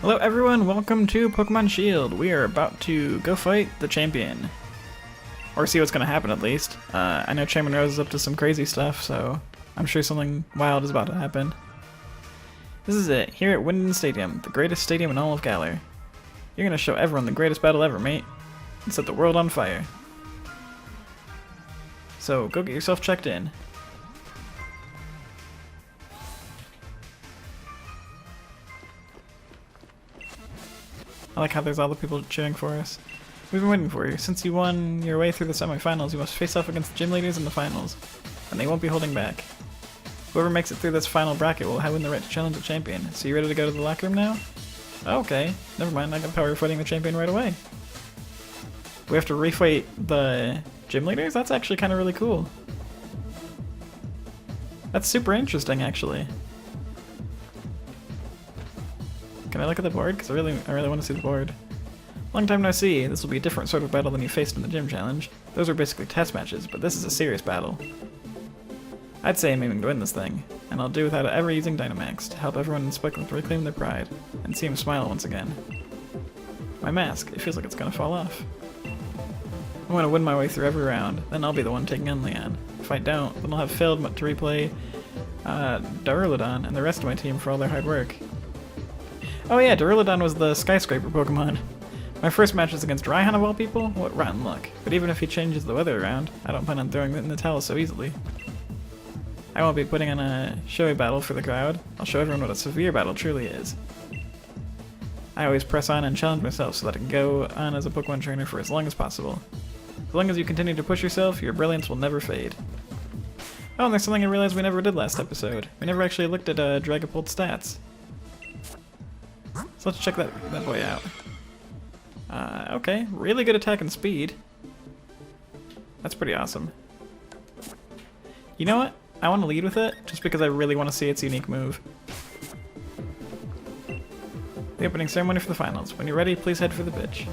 Hello everyone, welcome to Pokemon Shield. We are about to go fight the champion. Or see what's going to happen at least. I know Chairman Rose is up to some crazy stuff, so I'm sure something wild is about to happen. This is it, here at Winden Stadium, the greatest stadium in all of Galar. You're going to show everyone the greatest battle ever, mate, and set the world on fire. So go get yourself checked in. I like how there's all the people cheering for us. We've been waiting for you. Since you won your way through the semifinals, you must face off against the gym leaders in the finals, and they won't be holding back. Whoever makes it through this final bracket will win the right to challenge the champion. So you ready to go to the locker room now? Oh, okay, never mind, I got power fighting the champion right away. We have to refight the gym leaders? That's actually kind of really cool. That's super interesting, actually. Can I look at the board? Because I really want to see the board. Long time no see. This will be a different sort of battle than you faced in the gym challenge. Those are basically test matches, but this is a serious battle. I'd say I'm aiming to win this thing, and I'll do without ever using Dynamax to help everyone in Spikeland reclaim their pride and see him smile once again. My mask, it feels like it's gonna fall off. I'm gonna win my way through every round, then I'll be the one taking on Leon. If I don't, then I'll have failed to replay Darulodon and the rest of my team for all their hard work. Oh yeah, Darulodon was the skyscraper Pokemon. My first match was against Raihan of all people? What rotten luck. But even if he changes the weather around, I don't plan on throwing it in the towel so easily. I won't be putting on a showy battle for the crowd. I'll show everyone what a severe battle truly is. I always press on and challenge myself so that I can go on as a Pokemon trainer for as long as possible. As long as you continue to push yourself, your brilliance will never fade. Oh, and there's something I realized we never did last episode. We never actually looked at Dragapult's stats. So let's check that boy out. Okay, really good attack and speed. That's pretty awesome. You know what? I want to lead with it, just because I really want to see its unique move. The opening ceremony for the finals. When you're ready, please head for the pitch.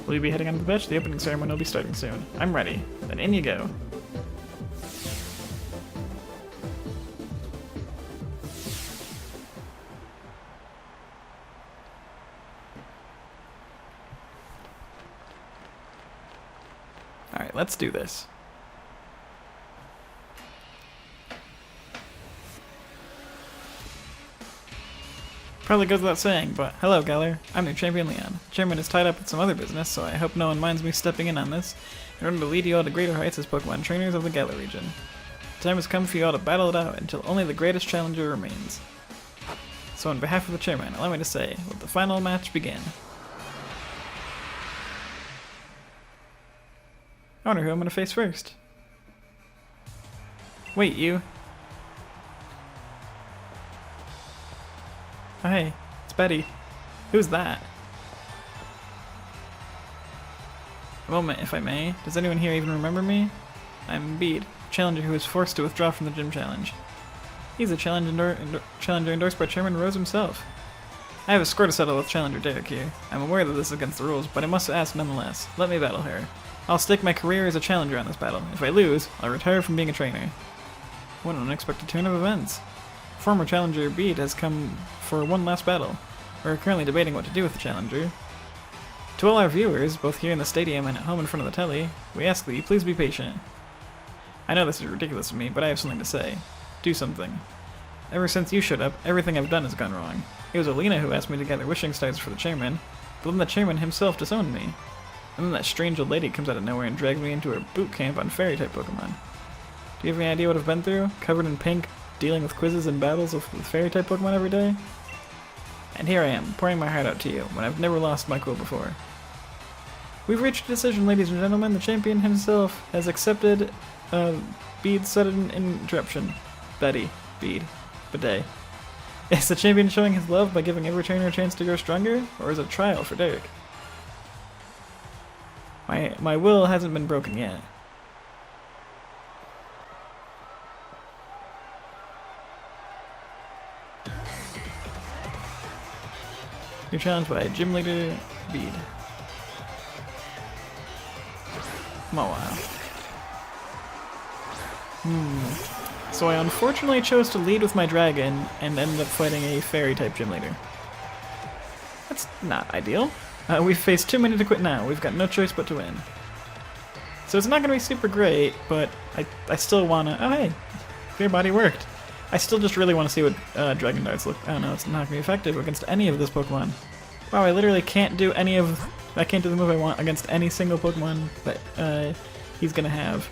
Will you be heading onto the pitch? The opening ceremony will be starting soon. I'm ready. Then in you go. Alright, let's do this. Probably goes without saying, but hello, Galar. I'm your champion, Leon. The chairman is tied up with some other business, so I hope no one minds me stepping in on this in order to lead you all to greater heights as Pokemon trainers of the Galar region. The time has come for you all to battle it out until only the greatest challenger remains. So on behalf of the chairman, allow me to say, let the final match begin. I wonder who I'm going to face first. Wait, you. Oh hey, it's Bede. Who's that? A moment, if I may. Does anyone here even remember me? I'm Bede, challenger who was forced to withdraw from the gym challenge. He's a challenger endorsed by Chairman Rose himself. I have a score to settle with Challenger Derek here. I'm aware that this is against the rules, but I must ask nonetheless. Let me battle her. I'll stake my career as a challenger on this battle. If I lose, I'll retire from being a trainer. What an unexpected turn of events. Former challenger Bede has come for one last battle. We're currently debating what to do with the challenger. To all our viewers, both here in the stadium and at home in front of the telly, we ask that you please be patient. I know this is ridiculous of me, but I have something to say. Do something. Ever since you showed up, everything I've done has gone wrong. It was Alina who asked me to gather wishing stars for the chairman, but then the chairman himself disowned me. And then that strange old lady comes out of nowhere and drags me into her boot camp on fairy-type Pokemon. Do you have any idea what I've been through? Covered in pink, dealing with quizzes and battles with fairy-type Pokemon every day? And here I am, pouring my heart out to you, when I've never lost my cool before. We've reached a decision, ladies and gentlemen. The champion himself has accepted Bede's sudden interruption. Bede. Is the champion showing his love by giving every trainer a chance to grow stronger, or is it a trial for Derek? My will hasn't been broken yet. You're challenged by Gym Leader Bede. Oh wow. So I unfortunately chose to lead with my dragon and ended up fighting a fairy type gym leader. That's not ideal. We've faced too many to quit now. We've got no choice but to win. So it's not going to be super great, but I still want to... Oh, hey. Clear Body worked. I still just really want to see what Dragon Darts look... Oh, no, it's not going to be effective against any of this Pokemon. Wow, I literally can't do any of... I can't do the move I want against any single Pokemon that he's going to have.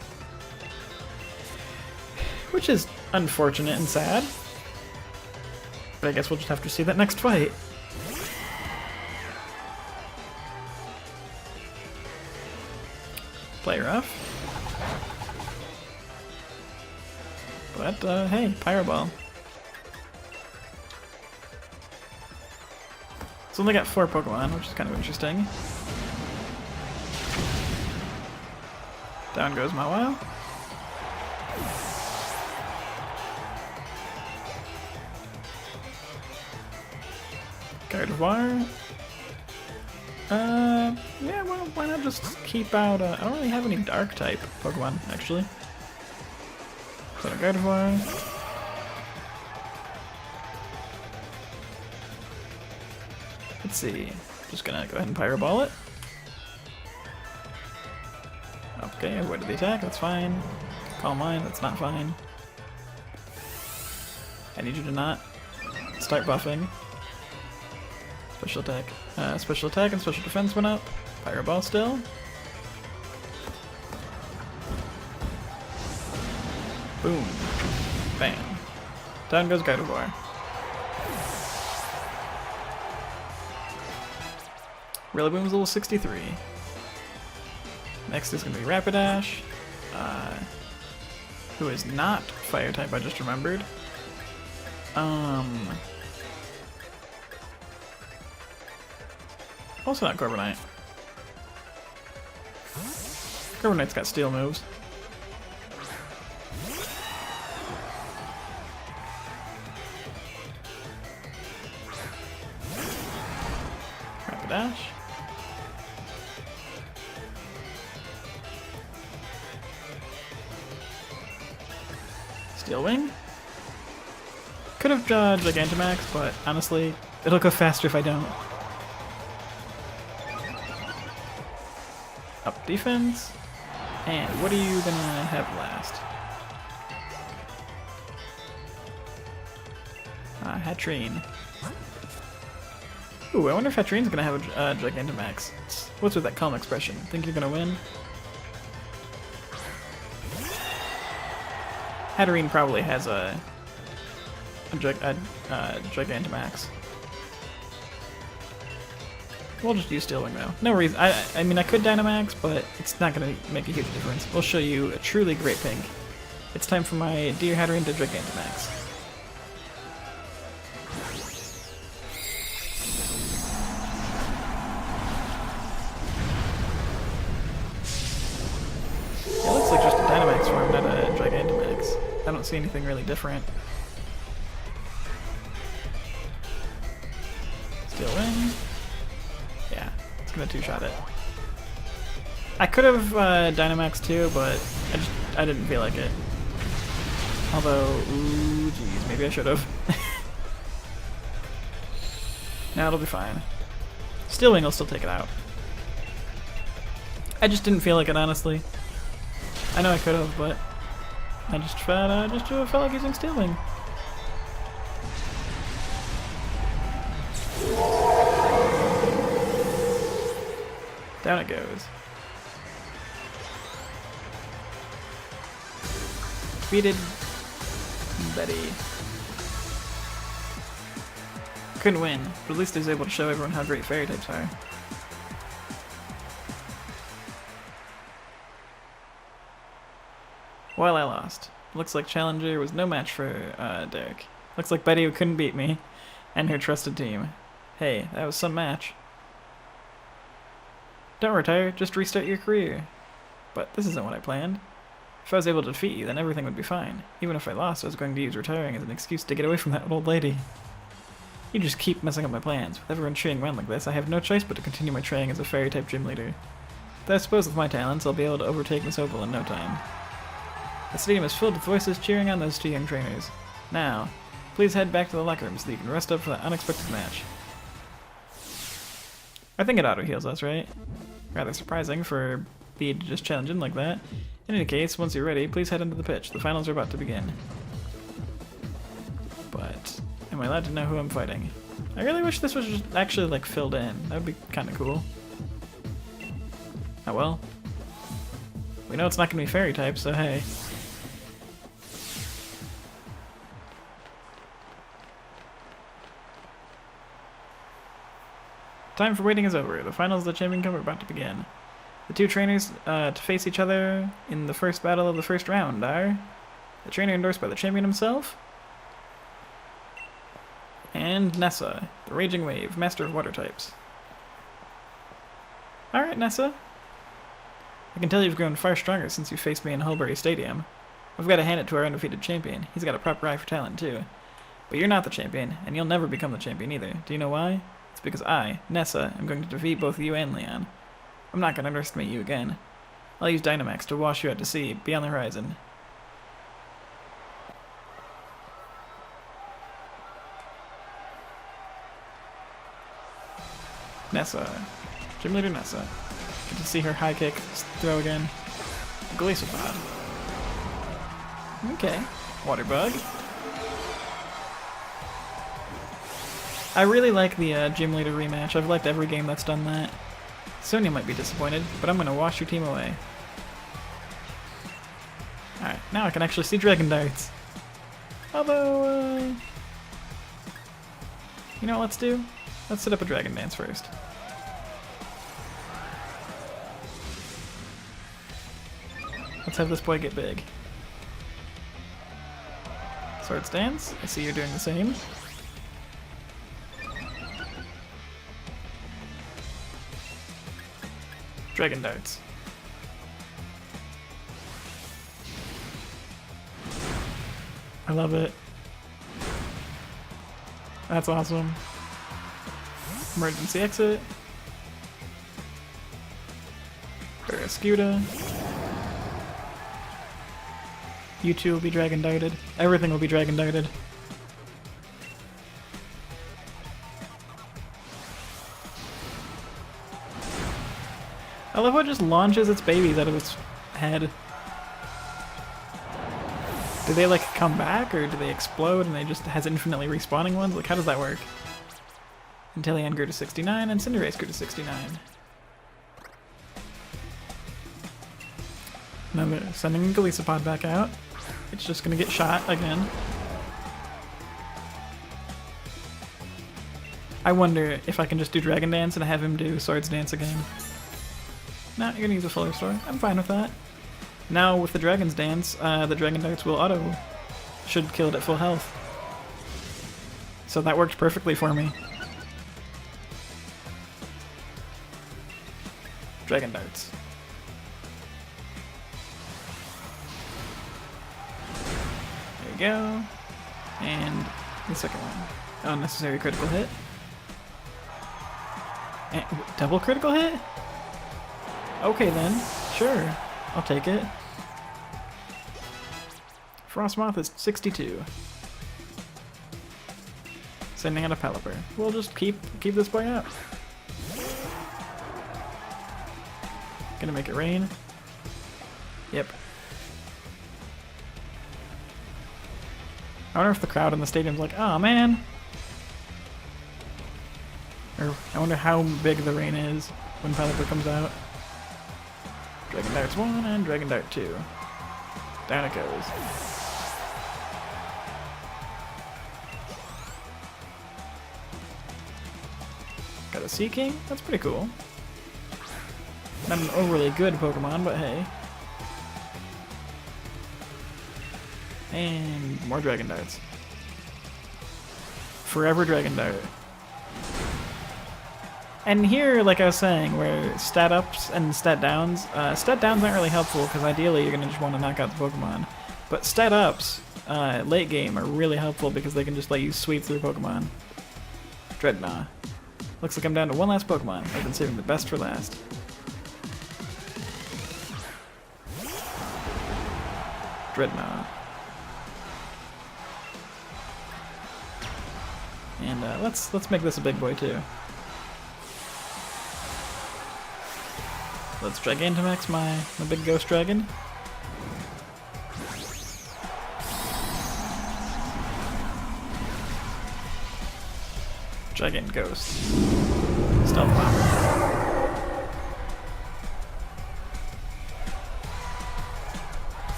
Which is unfortunate and sad. But I guess we'll just have to see that next fight. Play rough. But, hey, Pyro Ball. It's only got 4 Pokemon, which is kind of interesting. Down goes Mawile. Gardevoir. Yeah, well, why not just keep out, I don't really have any Dark-type Pokemon, actually. So, Gardevoir. Let's see. Just gonna go ahead and Pyro Ball it. Okay, avoided the attack, that's fine. Calm Mind, that's not fine. I need you to not start buffing. Special attack. Special attack and special defense went up. Pyro Ball still. Boom. Bam. Down goes Gardevoir. Rillaboom's level 63. Next is going to be Rapidash, who is not Fire type, I just remembered. Also not Corviknight. Corviknight's got Steel moves. Rapidash. Steel Wing. Could have Gigantamax, but honestly, it'll go faster if I don't. Up defense. And what are you gonna have last? Hatrine. Ooh, I wonder if Hatrine's gonna have a Gigantamax. What's with that calm expression? Think you're gonna win? Hatrine probably has a Gigantamax. We'll just use Steel Wing though. No reason. I mean, I could Dynamax, but it's not going to make a huge difference. We'll show you a truly great pink. It's time for my dear Hatrine to Gigantamax. It looks like just a Dynamax form, not a Gigantamax. I don't see anything really different. Steel Wing. Yeah, it's gonna two-shot it. I could have Dynamax too, but I didn't feel like it. Although, ooh, geez, maybe I should have. Now it'll be fine. Steel Wing will still take it out. I just didn't feel like it, honestly. I know I could have, but I just felt like using Steel Wing. Down it goes. Defeated Bede. Couldn't win, but at least he was able to show everyone how great fairy types are. Well, I lost. Looks like Challenger was no match for Derek. Looks like Bede couldn't beat me and her trusted team. Hey, that was some match. Don't retire, just restart your career. But this isn't what I planned. If I was able to defeat you, then everything would be fine. Even if I lost, I was going to use retiring as an excuse to get away from that old lady. You just keep messing up my plans. With everyone cheering me on like this, I have no choice but to continue my training as a fairy-type gym leader. Though I suppose with my talents, I'll be able to overtake Miss Opal in no time. The stadium is filled with voices cheering on those two young trainers. Now, please head back to the locker room so that you can rest up for that unexpected match. I think it auto-heals us, right? Rather surprising for Bede to just challenge in like that. In any case, once you're ready, please head into the pitch. The finals are about to begin. But, am I allowed to know who I'm fighting? I really wish this was just actually like filled in. That would be kind of cool. Oh well. We know it's not going to be fairy type, so hey. Time for waiting is over. The finals of the Champion Cup are about to begin. The two trainers to face each other in the first battle of the first round are the trainer endorsed by the champion himself, and Nessa, the Raging Wave, master of water types. Alright, Nessa. I can tell you've grown far stronger since you faced me in Hullbury Stadium. I've got to hand it to our undefeated champion. He's got a proper eye for talent, too. But you're not the champion, and you'll never become the champion either. Do you know why? It's because I, Nessa, am going to defeat both you and Leon. I'm not going to underestimate you again. I'll use Dynamax to wash you out to sea, beyond the horizon. Nessa. Gym Leader Nessa. Get to see her high kick throw again. Golisopod. Okay. Water Bug. I really like the Gym Leader rematch. I've liked every game that's done that. Sonya might be disappointed, but I'm going to wash your team away. Alright, now I can actually see Dragon Darts. Although, you know what let's do? Let's set up a Dragon Dance first. Let's have this boy get big. Swords Dance, I see you're doing the same. Dragon Darts. I love it. That's awesome. Emergency exit. Barrascuda. You two will be Dragon Darted. Everything will be Dragon Darted. I love how it just launches its babies out of its head. Do they like come back or do they explode and it just has infinitely respawning ones? Like how does that work? Inteleon grew to 69 and Cinderace grew to 69. Now they're sending Golisopod back out. It's just gonna get shot again. I wonder if I can just do Dragon Dance and have him do Swords Dance again. No, you're gonna use a full restore. I'm fine with that. Now with the Dragon's Dance, the Dragon Darts will should kill it at full health. So that worked perfectly for me. Dragon Darts. There you go. And the second one. Unnecessary critical hit. And double critical hit? Okay then, sure, I'll take it. Frostmoth is 62. Sending out a Pelipper. We'll just keep this boy up. Gonna make it rain. Yep. I wonder if the crowd in the stadium's like, oh man. Or I wonder how big the rain is when Pelipper comes out. Dragon Darts 1 and Dragon Dart 2. Down it goes. Got a Sea King? That's pretty cool. Not an overly good Pokemon, but hey. And more Dragon Darts. Forever Dragon Dart. And here, like I was saying, where stat ups and stat downs aren't really helpful because ideally you're going to just want to knock out the Pokemon. But stat ups, late game, are really helpful because they can just let you sweep through Pokemon. Dreadnought. Looks like I'm down to one last Pokemon. I've been saving the best for last. Dreadnought. And let's make this a big boy too. Let's Gigantamax my big ghost dragon. Gigant Ghost. Stealth Bomber.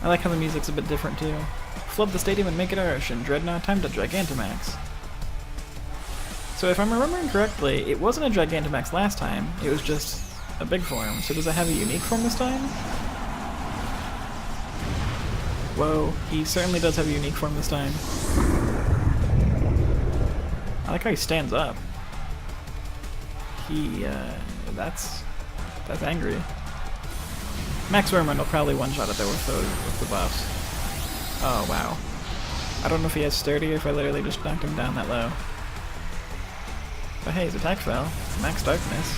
I like how the music's a bit different too. Flood the stadium and make it ours, and Dreadnought time to Gigantamax. So if I'm remembering correctly, it wasn't a Gigantamax last time, it was just a big form. So does it have a unique form this time? Whoa, he certainly does have a unique form this time. I like how he stands up. That's angry. Max Wormrun will probably one-shot it there with the buffs. Oh, wow. I don't know if he has sturdy or if I literally just knocked him down that low. But hey, his attack fell. Max Darkness.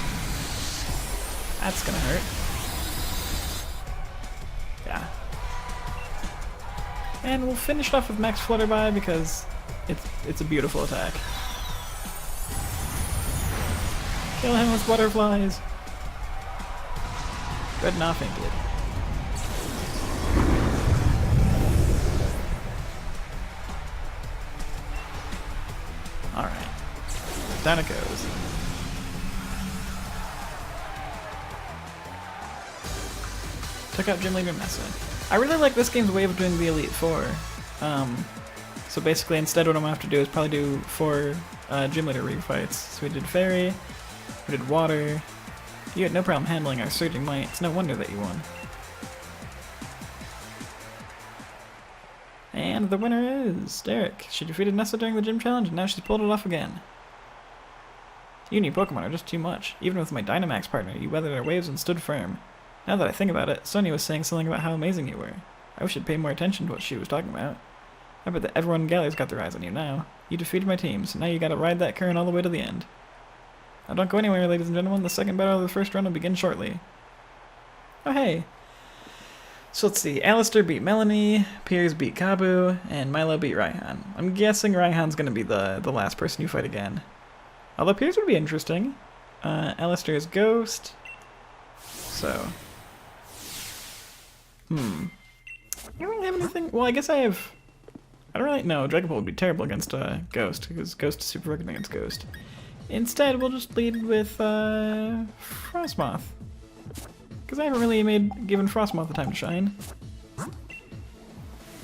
That's gonna hurt. Yeah. And we'll finish it off with Max Flutterby because it's a beautiful attack. Kill him with butterflies! Dreadnought fainted. Alright. Down it goes. Took out Gym Leader Nessa. I really like this game's way of doing the Elite Four. So basically instead what I'm gonna have to do is probably do 4 Gym Leader refights. So we did Fairy, we did Water. You had no problem handling our Surging Might. It's no wonder that you won. And the winner is Derek. She defeated Nessa during the gym challenge and now she's pulled it off again. You new Pokemon are just too much. Even with my Dynamax partner, you weathered our waves and stood firm. Now that I think about it, Sonia was saying something about how amazing you were. I wish you'd pay more attention to what she was talking about. I bet that everyone in Gallery's got their eyes on you now. You defeated my team, so now you gotta ride that current all the way to the end. Now don't go anywhere, ladies and gentlemen. The second battle of the first round will begin shortly. Oh hey! So let's see. Alistair beat Melanie, Piers beat Kabu, and Milo beat Raihan. I'm guessing Raihan's gonna be the last person you fight again. Although Piers would be interesting. Alistair is Ghost. So. I don't really have anything. Well, I guess I have. I don't really know. Dragapult would be terrible against Ghost, because Ghost is super freaking against Ghost. Instead, we'll just lead with Frostmoth. Because I haven't really given Frostmoth the time to shine.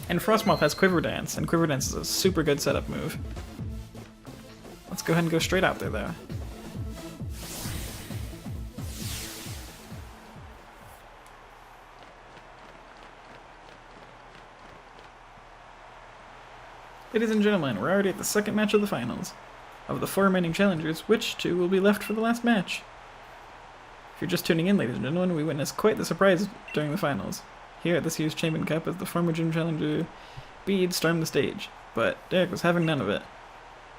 And Frostmoth has Quiver Dance, and Quiver Dance is a super good setup move. Let's go ahead and go straight out there, though. Ladies and gentlemen, we're already at the second match of the finals. Of the 4 remaining challengers, which 2 will be left for the last match? If you're just tuning in, ladies and gentlemen, we witnessed quite the surprise during the finals. Here at this year's Champion Cup, as the former gym challenger Bede stormed the stage, but Derek was having none of it.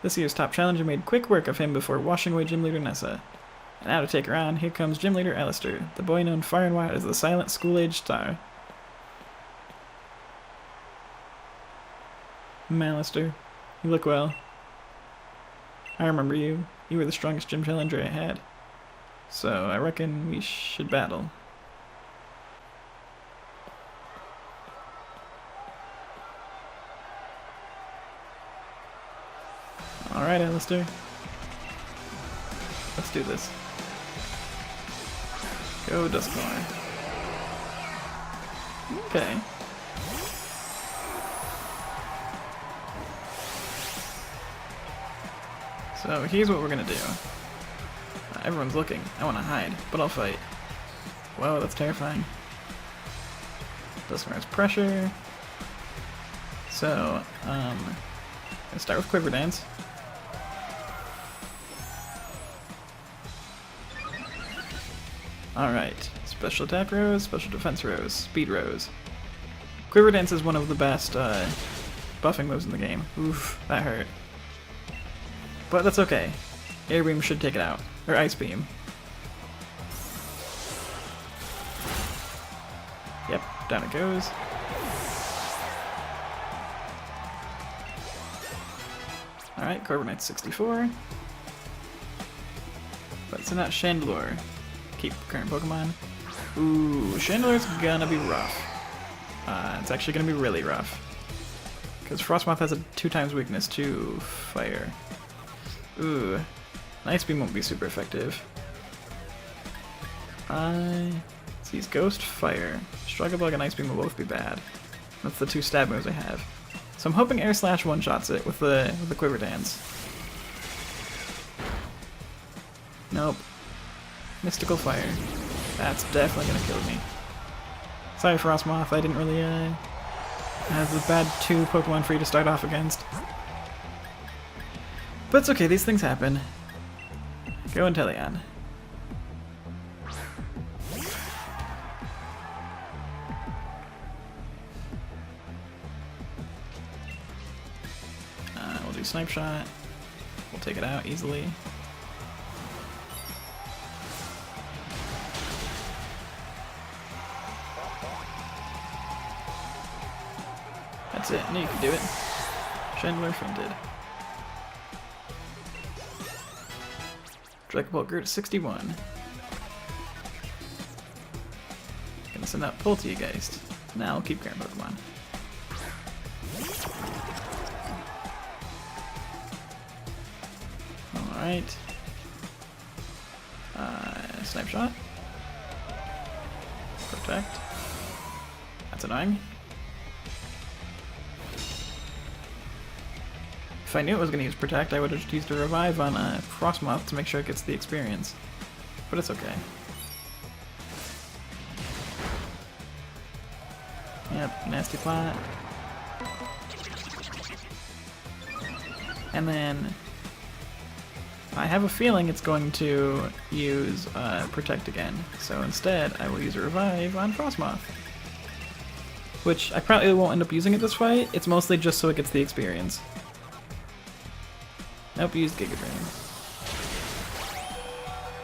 This year's top challenger made quick work of him before washing away Gym Leader Nessa. And now to take her on, here comes Gym Leader Alistair, the boy known far and wide as the silent school-age star. Alistair, you look well. I remember you. You were the strongest gym challenger I had. So I reckon we should battle. Alright, Alistair. Let's do this. Go Dusknoir. Okay. So here's what we're gonna do. Everyone's looking. I wanna hide, but I'll fight. Whoa, that's terrifying. Dusknoir's pressure. So, let's start with Quiver Dance. Alright. Special attack rose, special defense rose, speed rose. Quiver Dance is one of the best buffing moves in the game. Oof, that hurt. But that's okay. Air Beam should take it out. Or Ice Beam. Yep, down it goes. Alright, Corviknight's 64. But it's not Chandelure. keep current Pokemon. Ooh, Chandeler's gonna be rough. It's actually gonna be really rough. Because Frostmoth has a 2x weakness to fire. Ooh, Ice Beam won't be super effective. He's Ghost, Fire. Struggle Bug and Ice Beam will both be bad. That's the 2 stab moves I have. So I'm hoping Air Slash one-shots it with the Quiver Dance. Nope. Mystical Fire. That's definitely gonna kill me. Sorry, Frostmoth, I didn't really have the bad 2 Pokemon for you to start off against. But it's okay, these things happen. Go Inteleon. We'll do Snipe Shot. We'll take it out easily. That's it. Knew you could do it. Chandler fainted. Dragapult grew to 61. Gonna send out Polteageist. Now I'll keep current Pokemon. Alright. Snipe Shot. Protect. That's annoying. If I knew it was going to use Protect, I would have just used a Revive on Frostmoth to make sure it gets the experience. But it's okay. Yep, Nasty Plot. And then I have a feeling it's going to use Protect again. So instead, I will use a Revive on Frostmoth. Which I probably won't end up using it this fight. It's mostly just so it gets the experience. Nope, used Giga Drain.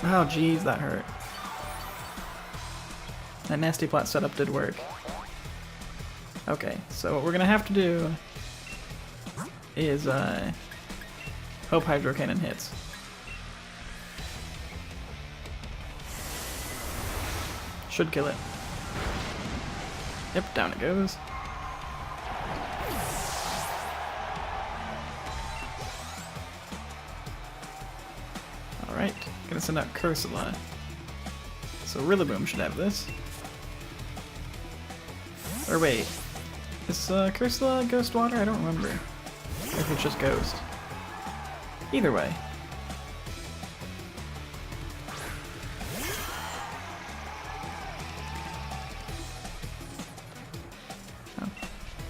Oh jeez, that hurt. That Nasty Plot setup did work. Okay, so what we're gonna have to do is hope Hydro Cannon hits. Should kill it. Yep, down it goes. Alright, gonna send out Cursula. So Rillaboom should have this. Or wait, is Cursula Ghost Water? I don't remember. Or if it's just Ghost. Either way. Oh.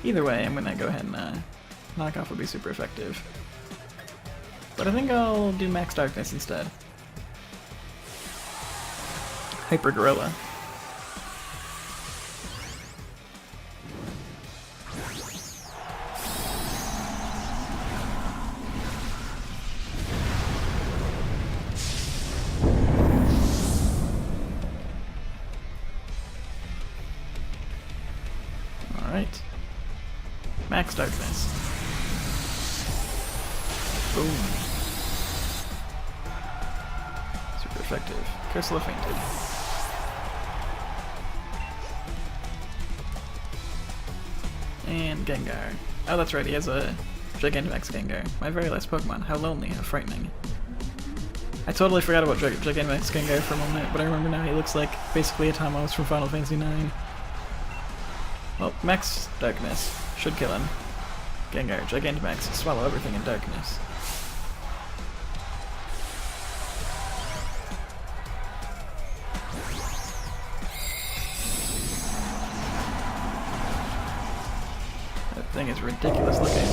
Either way, I'm gonna go ahead and Knock Off would be super effective. But I think I'll do Max Darkness instead. Hyper Gorilla. Alright. Max Darkness. Boom. Super effective. Cursula fainted. And Gengar. Oh, that's right, he has a Gigantamax Gengar. My very last Pokemon. How lonely, how frightening. I totally forgot about Gigantamax Gengar for a moment, but I remember now he looks like basically a Tamos from Final Fantasy IX. Well, Max Darkness. Should kill him. Gengar, Gigantamax, swallow everything in darkness. That thing is ridiculous looking.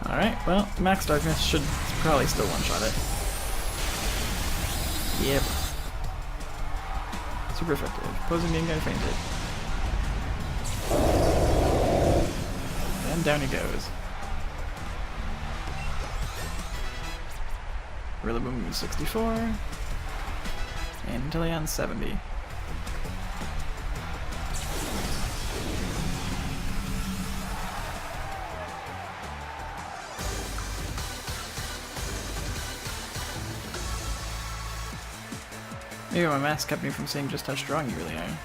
Alright, well, Max Darkness should probably still one-shot it. Yep. Super effective. Opposing Gengar fainted. And down he goes. Rillaboom 64. And Inteleon 70. Maybe my mask kept me from seeing just how strong you really are.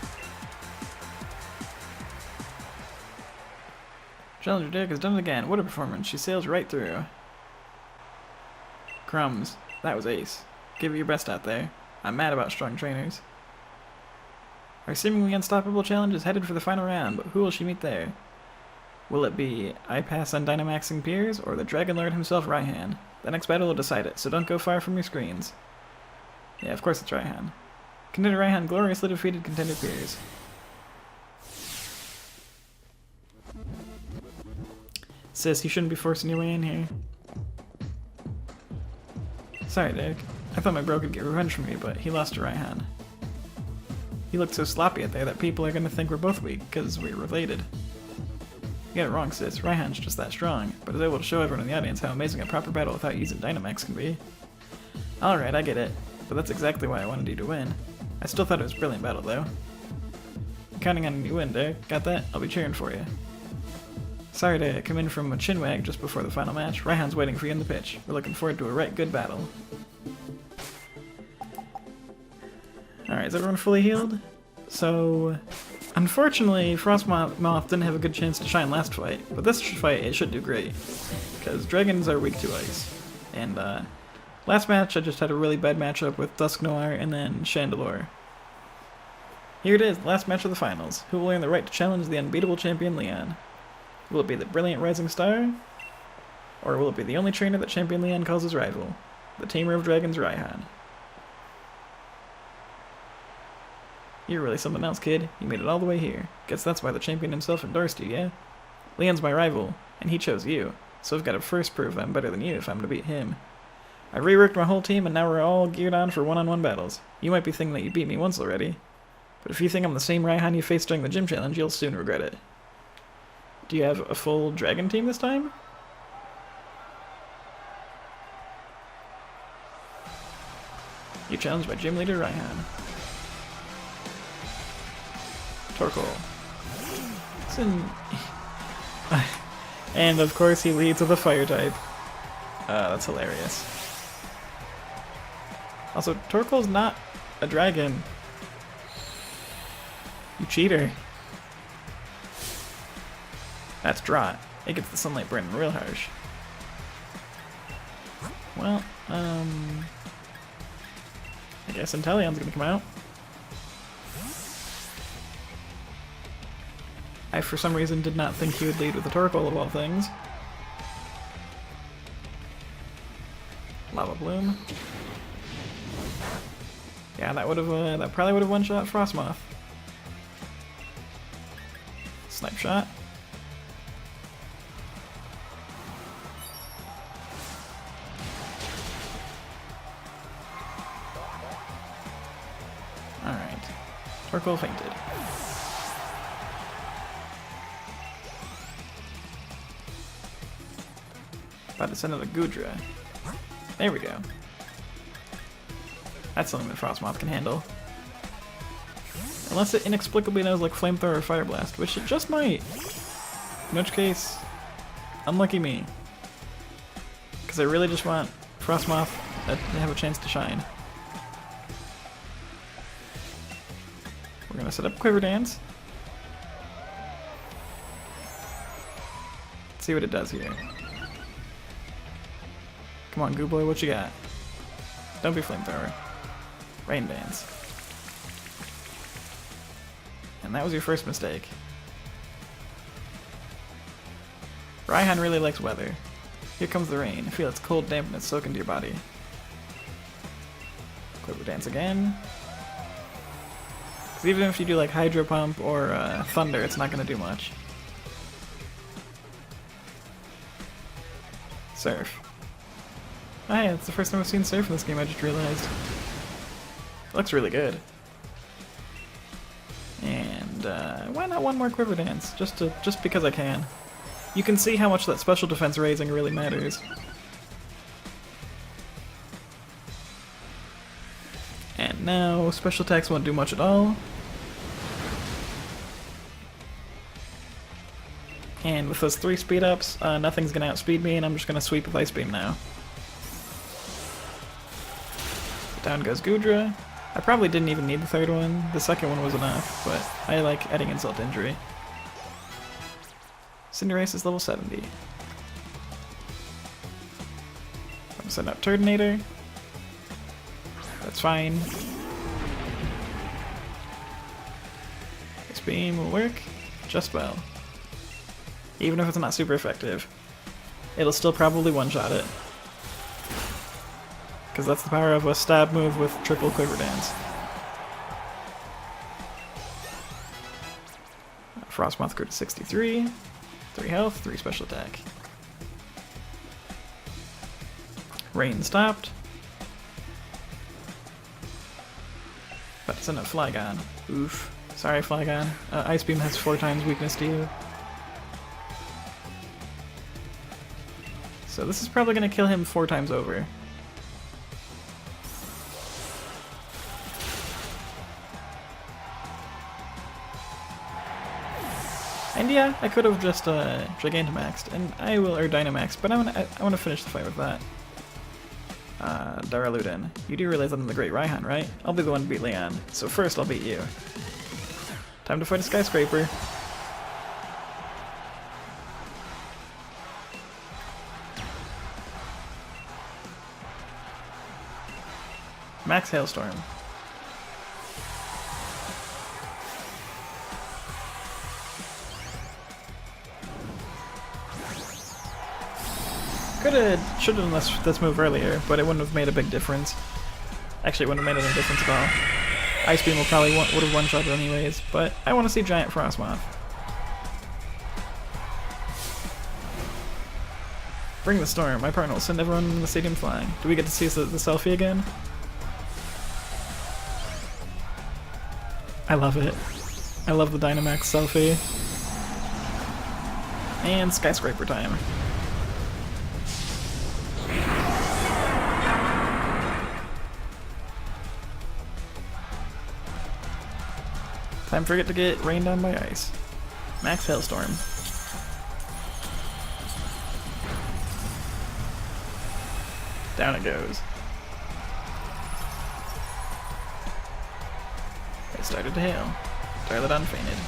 Challenger Dick has done it again. What a performance. She sails right through. Crumbs. That was ace. Give it your best out there. I'm mad about strong trainers. Our seemingly unstoppable challenge is headed for the final round, but who will she meet there? Will it be I pass on Dynamaxing Piers, or the Dragon Lord himself, Raihan? The next battle will decide it, so don't go far from your screens. Yeah, of course it's Raihan. Contender Raihan gloriously defeated Contender Piers. Sis, you shouldn't be forcing your way in here. Sorry, Dick. I thought my bro could get revenge from me, but he lost to Raihan. He looked so sloppy out there that people are gonna think we're both weak, because we're related. You got it wrong, sis. Raihan's just that strong, but is able to show everyone in the audience how amazing a proper battle without using Dynamax can be. Alright, I get it, but that's exactly why I wanted you to win. I still thought it was a brilliant battle, though. I'm counting on you win, Dick. Got that? I'll be cheering for you. Sorry to come in from a chinwag just before the final match. Raihan's waiting for you in the pitch. We're looking forward to a right good battle. Alright, is everyone fully healed? So, unfortunately, Frostmoth didn't have a good chance to shine last fight, but this fight it should do great, because dragons are weak to ice. And last match I just had a really bad matchup with Dusknoir and then Chandelure. Here it is, the last match of the finals. Who will earn the right to challenge the unbeatable champion Leon? Will it be the brilliant Rising Star? Or will it be the only trainer that Champion Leon calls his rival? The tamer of dragons, Raihan. You're really something else, kid. You made it all the way here. Guess that's why the champion himself endorsed you, yeah? Leon's my rival, and he chose you, so I've got to first prove I'm better than you if I'm to beat him. I reworked my whole team, and now we're all geared on for one-on-one battles. You might be thinking that you beat me once already, but if you think I'm the same Raihan you faced during the gym challenge, you'll soon regret it. Do you have a full dragon team this time? You're challenged by gym leader Raihan. Torkoal. And of course he leads with a fire type. That's hilarious. Also, Torkoal's not a dragon. You cheater. That's Draught. It gets the sunlight burning real harsh. Well, I guess Inteleon's gonna come out. I, for some reason, did not think he would lead with the Torkoal of all things. Lava Bloom. Yeah, that would have that probably would have one-shot Frostmoth. Snipe Shot. Alright. Torkoal fainted. About to send out a Goodra. There we go. That's something that Frostmoth can handle. Unless it inexplicably knows like Flamethrower or Fire Blast, which it just might. In which case, unlucky me. Because I really just want Frostmoth to have a chance to shine. We're gonna set up Quiver Dance. Let's see what it does here. Come on, Goo Boy, what you got? Don't be Flamethrower. Rain Dance. And that was your first mistake. Raihan really likes weather. Here comes the rain. Feel its cold dampness soak into your body. Quiver Dance again. Because even if you do like Hydro Pump or Thunder, it's not going to do much. Surf. Oh hey, it's the first time I've seen Surf in this game, I just realized. It looks really good. And why not one more Quiver Dance? Just because I can. You can see how much that special defense raising really matters. And now special attacks won't do much at all. And with those 3 speed ups, nothing's gonna outspeed me, and I'm just gonna sweep with Ice Beam now. Down goes Goodra. I probably didn't even need the third one. The second one was enough, but I like adding insult to injury. Cinderace is level 70. I'm gonna send out Turdinator. That's fine. This beam will work just well. Even if it's not super effective. It'll still probably one-shot it. Because that's the power of a stab move with triple Quiver Dance. Frostmoth grew to 63. 3 health, 3 special attack. Rain stopped. About to send out Flygon. Oof. Sorry, Flygon. Ice Beam has 4 times weakness to you. So this is probably going to kill him 4 times over. And yeah, I could have just Gigantamaxed, and I will, or Dynamaxed, but I want to finish the fight with that. Daraludin, you do realize I'm the great Raihan, right? I'll be the one to beat Leon, so first I'll beat you. Time to fight a skyscraper. Max Hailstorm. Should have done this move earlier, but it wouldn't have made a big difference. Actually, it wouldn't have made any difference at all. Ice Beam would have one-shot it anyways, but I want to see Giant Frostmoth. Bring the storm. My partner will send everyone in the stadium flying. Do we get to see the selfie again? I love it. I love the Dynamax selfie. And skyscraper time. Time for it to get rained on by ice. Max Hailstorm. Down it goes. It started to hail. Darlodon fainted.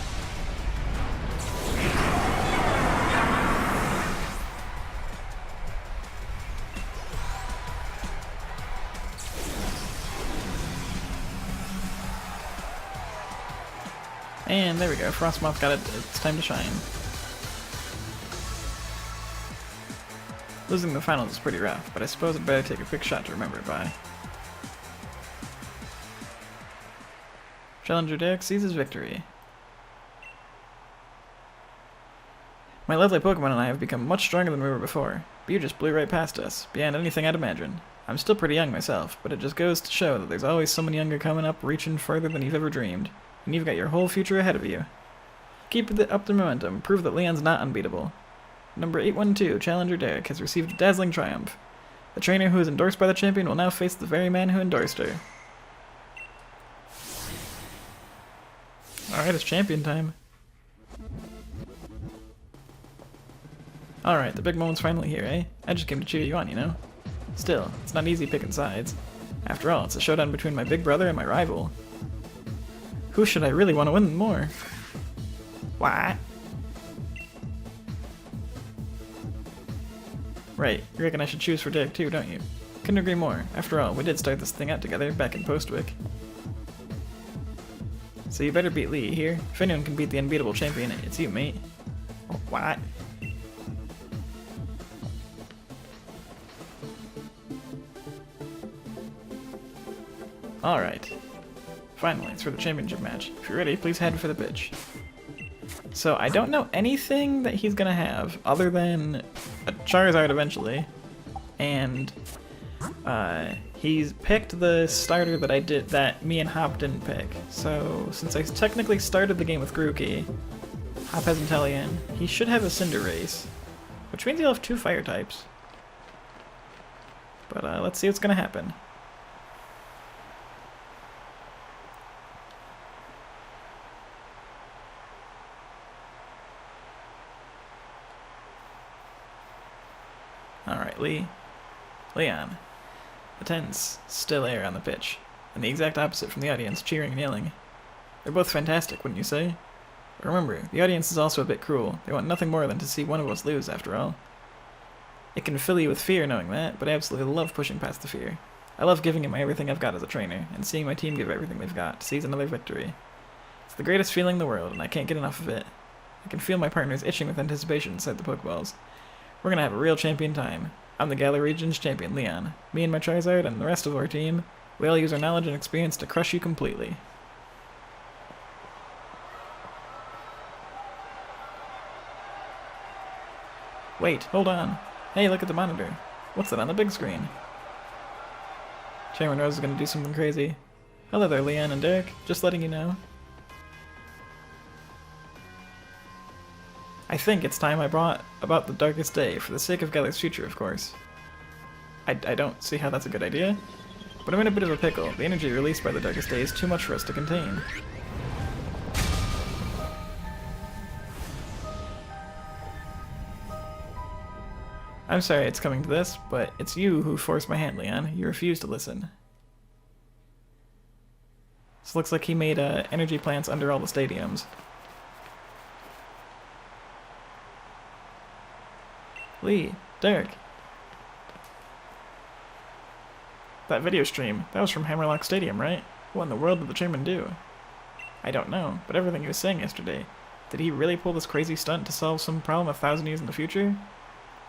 And there we go, Frostmoth got it, it's time to shine. Losing the finals is pretty rough, but I suppose I'd better take a quick shot to remember it by. Challenger Derek seizes victory. My lovely Pokemon and I have become much stronger than we were before, but you just blew right past us, beyond anything I'd imagined. I'm still pretty young myself, but it just goes to show that there's always someone younger coming up reaching further than you've ever dreamed. And you've got your whole future ahead of you. Keep up the momentum, prove that Leon's not unbeatable. Number 812, Challenger Derek, has received a dazzling triumph. The trainer who is endorsed by the champion will now face the very man who endorsed her. Alright, it's champion time. Alright, the big moment's finally here, eh? I just came to cheer you on, you know? Still, it's not easy picking sides. After all, it's a showdown between my big brother and my rival. Who should I really want to win more? What? Right, you reckon I should choose for Derek too, don't you? Couldn't agree more. After all, we did start this thing out together back in Postwick. So you better beat Lee here. If anyone can beat the unbeatable champion, it's you, mate. What? Alright. Finally, it's for the championship match. If you're ready, please head for the pitch. So I don't know anything that he's gonna have other than a Charizard eventually, and he's picked the starter that me and Hop didn't pick. So since I technically started the game with Grookey, Hop has Inteleon, he should have a Cinderace, which means he'll have 2 fire types. But let's see what's gonna happen. Alright, Leon. The tense, still air on the pitch. and the exact opposite from the audience, cheering and yelling. They're both fantastic, wouldn't you say? But remember, the audience is also a bit cruel. They want nothing more than to see one of us lose, after all. It can fill you with fear knowing that, but I absolutely love pushing past the fear. I love giving it my everything I've got as a trainer, and seeing my team give everything they've got to seize another victory. It's the greatest feeling in the world, and I can't get enough of it. I can feel my partners itching with anticipation inside the Pokeballs. We're gonna have a real champion time. I'm the Galar Region's champion, Leon. Me and my Charizard and the rest of our team, we all use our knowledge and experience to crush you completely. Wait, hold on. Hey, look at the monitor. What's that on the big screen? Chairman Rose is gonna do something crazy. Hello there, Leon and Derek. Just letting you know. I think it's time I brought about the darkest day, for the sake of Galar's future, of course. I don't see how that's a good idea, but I'm in a bit of a pickle. The energy released by the darkest day is too much for us to contain. I'm sorry it's coming to this, but it's you who forced my hand, Leon. You refused to listen. This looks like he made energy plants under all the stadiums. Lee, Derek. That video stream, that was from Hammerlock Stadium, right? What in the world did the chairman do? I don't know, but everything he was saying yesterday, did he really pull this crazy stunt to solve some problem 1,000 years in the future?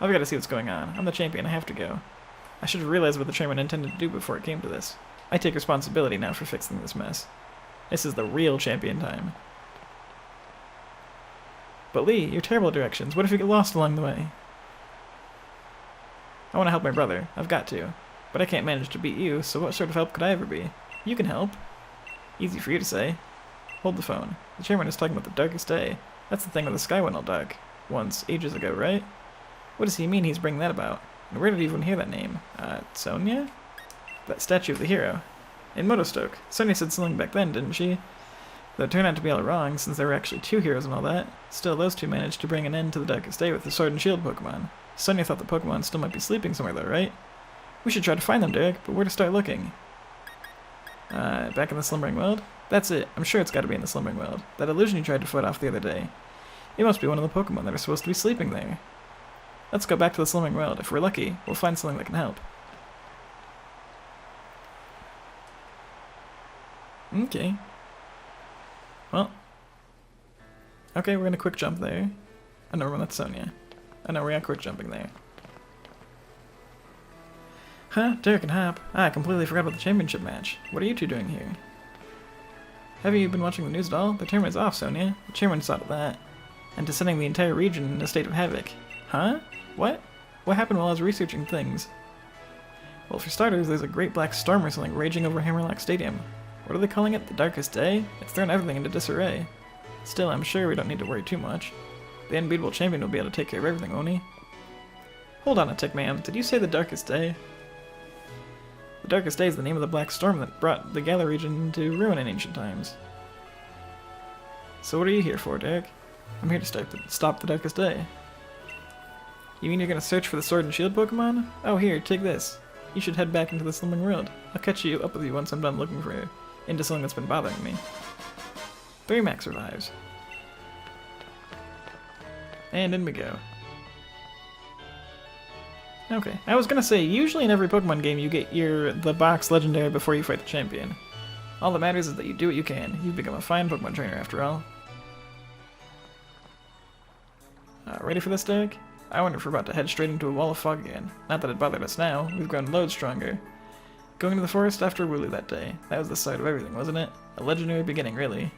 I've got to see what's going on. I'm the champion, I have to go. I should have realized what the chairman intended to do before it came to this. I take responsibility now for fixing this mess. This is the real champion time. But Lee, you're terrible at directions. What if you get lost along the way? I want to help my brother. I've got to. But I can't manage to beat you, so what sort of help could I ever be? You can help. Easy for you to say. Hold the phone. The chairman is talking about the darkest day. That's the thing where the sky went all dark. Once, ages ago, right? What does he mean he's bringing that about? And where did he even hear that name? Sonia? That statue of the hero. In Motostoke. Sonia said something back then, didn't she? Though it turned out to be all wrong, since there were actually 2 heroes and all that. Still, those 2 managed to bring an end to the darkest day with the Sword and Shield Pokemon. Sonia thought the Pokemon still might be sleeping somewhere though, right? We should try to find them, Derek, but where to start looking? Back in the Slumbering World? That's it. I'm sure it's gotta be in the Slumbering World. That illusion you tried to fight off the other day. It must be one of the Pokemon that are supposed to be sleeping there. Let's go back to the Slumbering World. If we're lucky, we'll find something that can help. Okay. Well. Okay, we're gonna quick jump there. Oh, never mind, that's Sonia. Oh no, we're not quick jumping there. Huh? Derek and Hop? I completely forgot about the championship match. What are you 2 doing here? Have you been watching the news at all? The tournament's off, Sonia. The chairman saw to that. And to sending the entire region in a state of havoc. Huh? What? What happened while I was researching things? Well, for starters, there's a great black storm or something raging over Hammerlock Stadium. What are they calling it? The darkest day? It's thrown everything into disarray. Still, I'm sure we don't need to worry too much. The unbeatable champion will be able to take care of everything, won't he? Hold on a tick, ma'am. Did you say the darkest day? The darkest day is the name of the black storm that brought the Galar region to ruin in ancient times. So what are you here for, Derek? I'm here to stop the darkest day. You mean you're gonna search for the Sword and Shield Pokemon? Oh, here, take this. You should head back into the Slumbering World. I'll catch you up with you once I'm done looking into something that's been bothering me. 3 Max survives. And in we go. Okay, I was gonna say, usually in every Pokemon game you get the box legendary before you fight the champion. All that matters is that you do what you can. You've become a fine Pokemon trainer after all. Ready for this, Derek? I wonder if we're about to head straight into a wall of fog again. Not that it bothered us now, we've grown loads stronger. Going to the forest after Wooloo that day. That was the start of everything, wasn't it? A legendary beginning, really.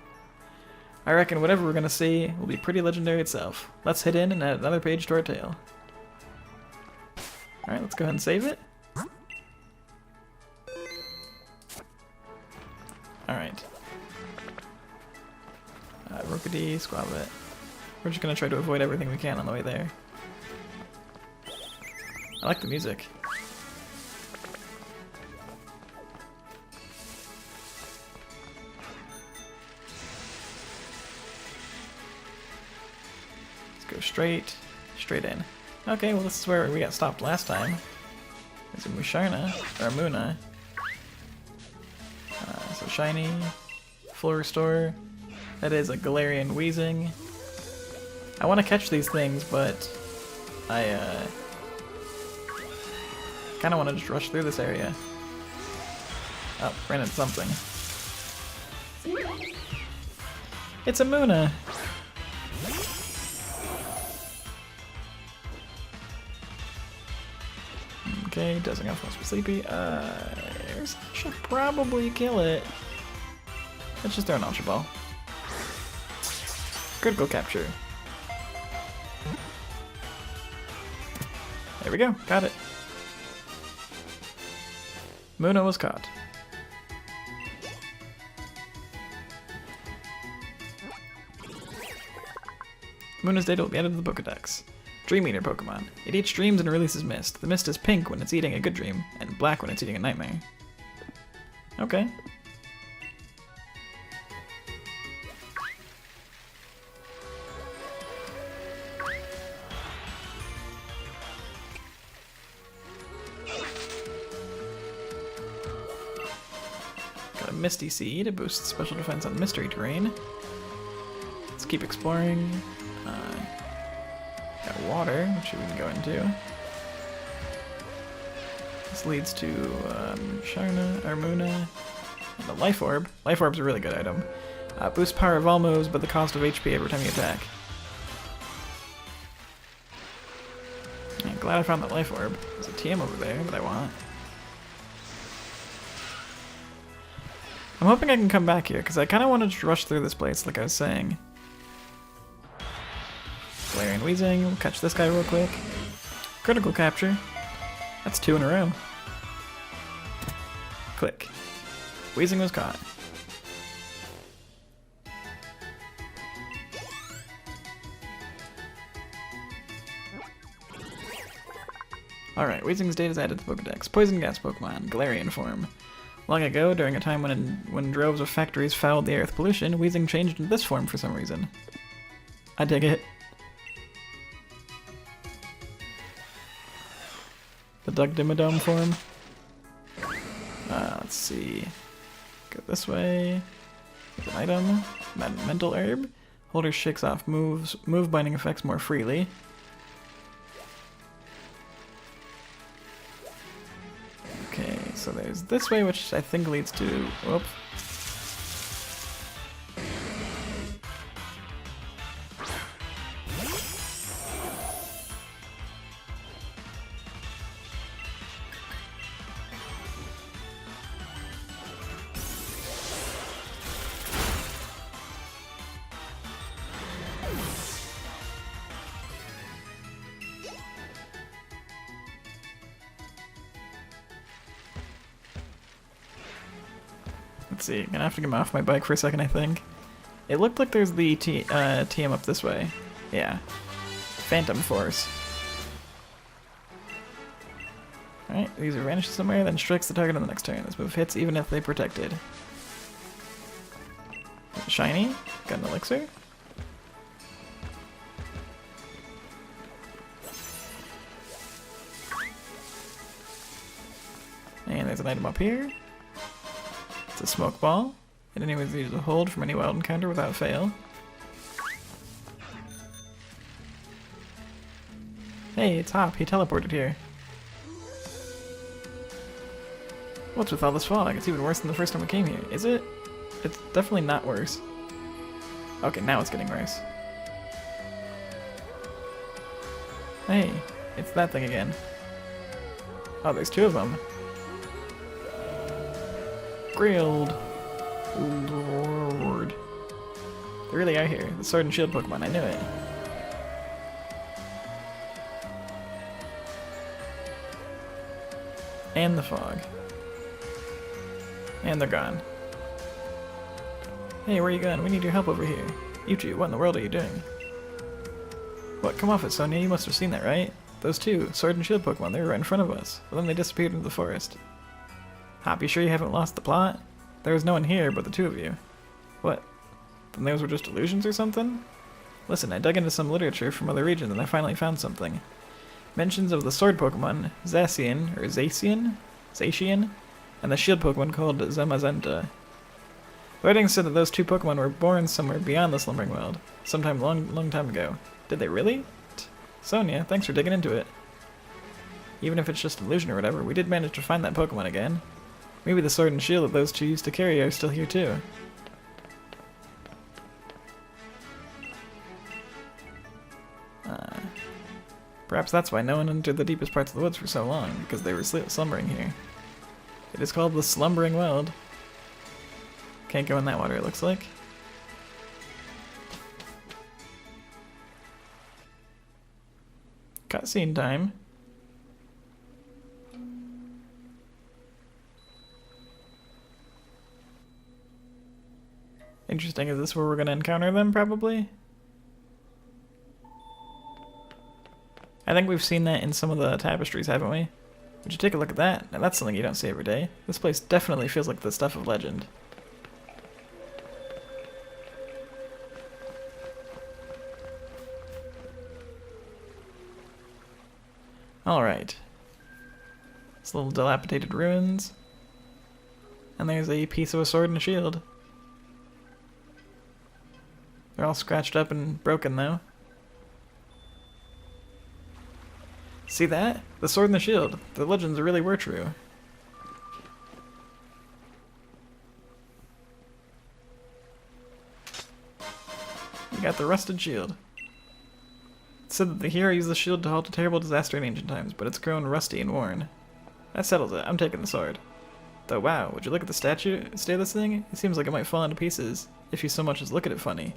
I reckon whatever we're gonna see will be pretty legendary itself. Let's head in and add another page to our tale. Alright, let's go ahead and save it. Alright. Rookidee, Squablet. We're just gonna try to avoid everything we can on the way there. I like the music. Let's go straight in. Okay, well this is where we got stopped last time. There's a Musharna, or a Muna. shiny. Full restore. That is a Galarian Weezing. I want to catch these things, but I kind of want to just rush through this area. Oh, ran into something. It's a Muna! Okay, doesn't have must be sleepy. Should probably kill it. Let's just throw an Ultra Ball. Critical capture. There we go, got it. Muna was caught. Muna's data will be added to the Pokedex. Dream Eater Pokemon. It eats dreams and releases mist. The mist is pink when it's eating a good dream, and black when it's eating a nightmare. Okay. Got a Misty Seed. It boosts special defense on mystery terrain. Let's keep exploring. Got water, which we can go into. This leads to Sharna, Armuna, and the Life Orb. Life Orb's a really good item. Boosts power of all moves, but the cost of HP every time you attack. I'm glad I found that Life Orb. There's a TM over there that I want. I'm hoping I can come back here, because I kind of want to just rush through this place, like I was saying. Galarian Weezing, we'll catch this guy real quick. Critical capture. That's 2 in a row. Click. Weezing was caught. Alright, Weezing's data is added to the Pokedex. Poison gas Pokemon, Galarian form. Long ago, during a time when droves of factories fouled the air with pollution, Weezing changed into this form for some reason. I dig it. The Doug Dimmadome form. Let's see. Go this way. Get an item. Mental Herb. Holder shakes off move binding effects more freely. Okay, so there's this way, which I think leads to... Whoop. Let's see, gonna have to get off my bike for a second, I think. It looked like there's the TM up this way. Yeah. Phantom Force. Alright, these are vanished somewhere, then strikes the target on the next turn. This move hits even if they protected. Shiny. Got an elixir. And there's an item up here. It's a smoke ball. It anyways uses a hold from any wild encounter without fail. Hey, it's Hop. He teleported here. What's with all this fog? It's even worse than the first time we came here. Is it? It's definitely not worse. Okay, now it's getting worse. Hey, it's that thing again. Oh, there's 2 of them. Grilled. Lord. They really are here. The Sword and Shield Pokemon, I knew it. And the fog. And they're gone. Hey, where are you going? We need your help over here. You two, what in the world are you doing? What? Come off it, Sonia. You must have seen that, right? Those 2, Sword and Shield Pokemon, they were right in front of us. But then they disappeared into the forest. Hop, you sure you haven't lost the plot? There was no one here but the 2 of you. What? Then those were just illusions or something? Listen, I dug into some literature from other regions and I finally found something. Mentions of the sword Pokemon, Zacian, and the shield Pokemon called Zamazenta. Writing said that those two Pokemon were born somewhere beyond the Slumbering World, sometime long time ago. Did they really? Sonia, thanks for digging into it. Even if it's just illusion or whatever, we did manage to find that Pokemon again. Maybe the sword and shield that those two used to carry are still here too. Perhaps that's why no one entered the deepest parts of the woods for so long, because they were slumbering here. It is called the Slumbering World. Can't go in that water, it looks like. Cutscene time. Interesting, is this where we're going to encounter them, probably? I think we've seen that in some of the tapestries, haven't we? Would you take a look at that? Now that's something you don't see every day. This place definitely feels like the stuff of legend. Alright. It's little dilapidated ruins. And there's a piece of a sword and a shield. They're all scratched up and broken, though. See that? The sword and the shield. The legends really were true. You got the rusted shield. It said that the hero used the shield to halt a terrible disaster in ancient times, but it's grown rusty and worn. That settles it. I'm taking the sword. Though, wow, would you look at the state of this thing? It seems like it might fall into pieces, if you so much as look at it funny.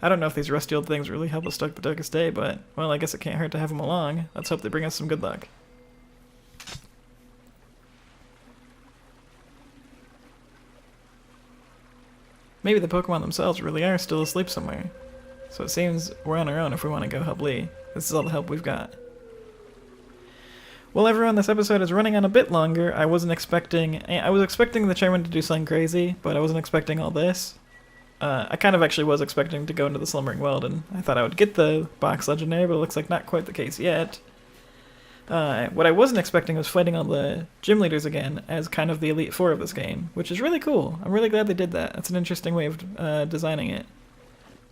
I don't know if these rusty old things really help us stoke the darkest day, but, well, I guess it can't hurt to have them along. Let's hope they bring us some good luck. Maybe the Pokemon themselves really are still asleep somewhere. So it seems we're on our own if we want to go help Lee. This is all the help we've got. Well, everyone, this episode is running on a bit longer. I was expecting the chairman to do something crazy, but I wasn't expecting all this. I kind of actually was expecting to go into the Slumbering World, and I thought I would get the box legendary, but it looks like not quite the case yet. What I wasn't expecting was fighting all the gym leaders again as kind of the Elite Four of this game, which is really cool. I'm really glad they did that. That's an interesting way of designing it.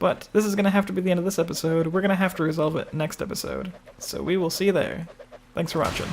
But this is going to have to be the end of this episode. We're going to have to resolve it next episode. So we will see you there. Thanks for watching.